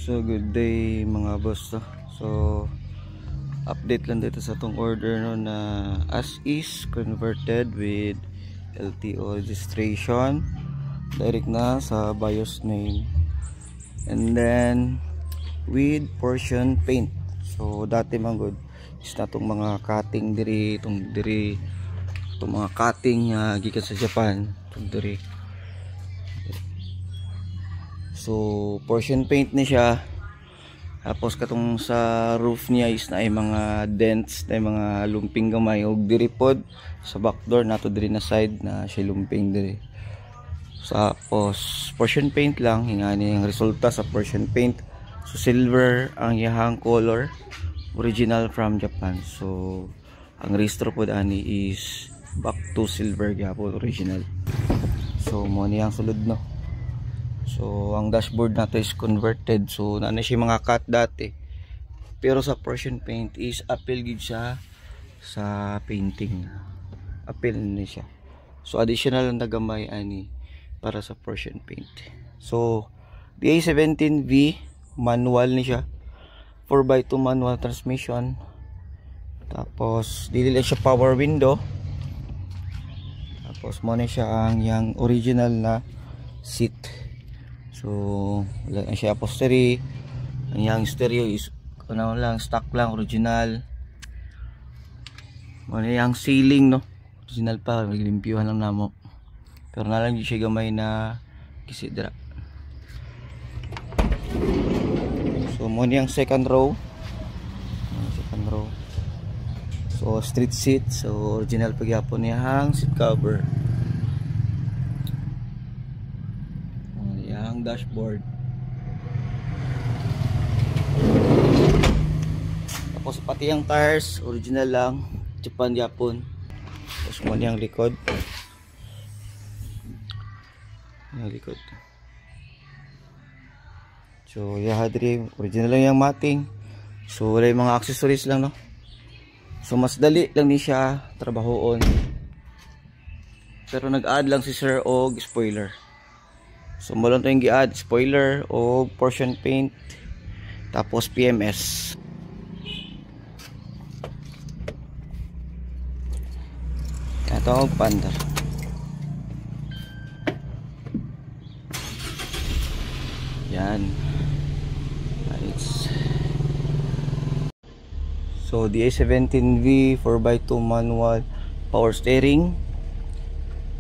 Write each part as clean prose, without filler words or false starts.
So good day mga boss. So update lang dito sa tong order no, na as is converted with LTO registration direct na sa buyer's name, and then with portion paint. So dati man good is na tong mga cutting diri, itong mga cutting gikan sa Japan itong diri. So portion paint ni siya, tapos katong sa roof niya is na ay mga dents, na ay mga lumping gamay, og diri pod sa back door nato diri na side na siya lumping diri. Tapos portion paint lang hingani ang resulta sa portion paint. So silver ang iyang color, original from Japan. So ang restro pod ani is back to silver gyapon, original. So mo ni ang sulod no. So ang dashboard nato is converted, so nana siya mga cut dati, pero sa portion paint is appeal gid siya sa painting, appeal ni siya. So additional ang nagamay ani para sa portion paint. So DA17V manual ni siya, 4x2 manual transmission, tapos dili lang siya power window, tapos mo ni siya ang yang original na seat. So wala siya upholstery, ang yang stereo is ano lang, stock lang, original. Ano yung ceiling no, original pa, maglimpyuhan lang namo, pero nalang di siya gamay na kisidra. So mo yung second row, so street seat, so original pagyapon niya hang seat cover. Ang dashboard, tapos pati ang tires original lang, Japan Japon. Tapos mo niyang likod, so yahadri original lang yung mating. So wala yung mga accessories lang no, so mas dali lang ni siya trabahoon, pero nag-add lang si sir og spoiler. So mo lang tayong gi-add spoiler o portion paint, tapos PMS. Ito ang pandar. Yan. So DA17V 4x2 manual power steering.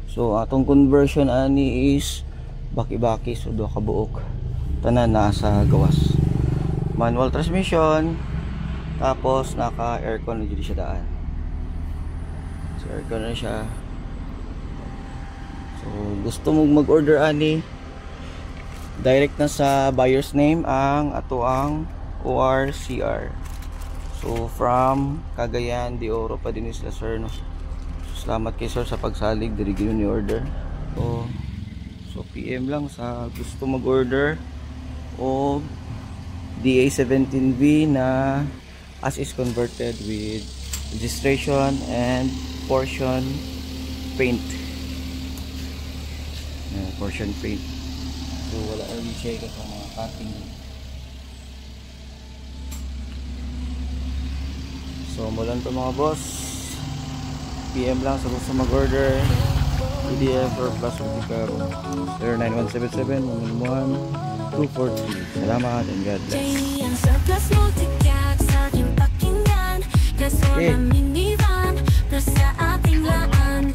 So atong conversion ani is baki-baki, so do ka buok tanan na sa gawas. Manual transmission, tapos naka aircon na dito siya daan. So aircon na siya. So gusto mong mag-order ani, direct na sa buyer's name ang ato ang ORCR. So from Cagayan de Oro pa din sila sir no. So, salamat kay sir sa pagsalig diri gyud ni order. So PM lang sa gusto mag-order o DA17V na as is converted with registration and portion paint. Portion paint. So wala rin siya sa mga cutting. So mo lang to mga boss, PM lang sa gusto mag-order. PDF or plus Vertical 0917711243. Salamat and God bless.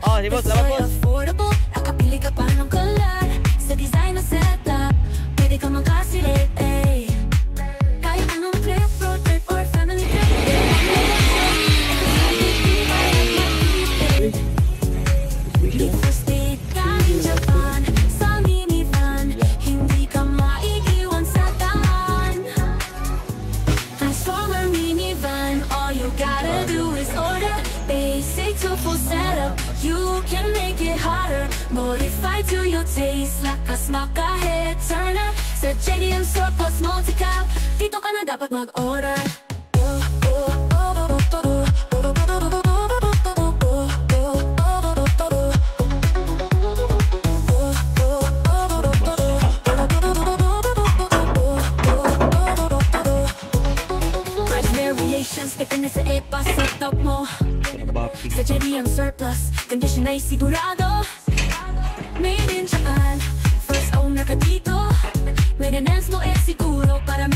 Oh, di boss, salamat boss. Nakapili ka pa ng color sa design na setup, pwede ka magkasilip, eh. Kahit anong trip, road trip or family trip, you can make it harder, modify to your taste, lakas makahead turner sa JDM Surplus Multi-Cap, dito ka na dapat mag-order. Sa cherry ang surplus, condition ay sigurado. Made in Japan, first owner ka dito. Maintenance mo siguro para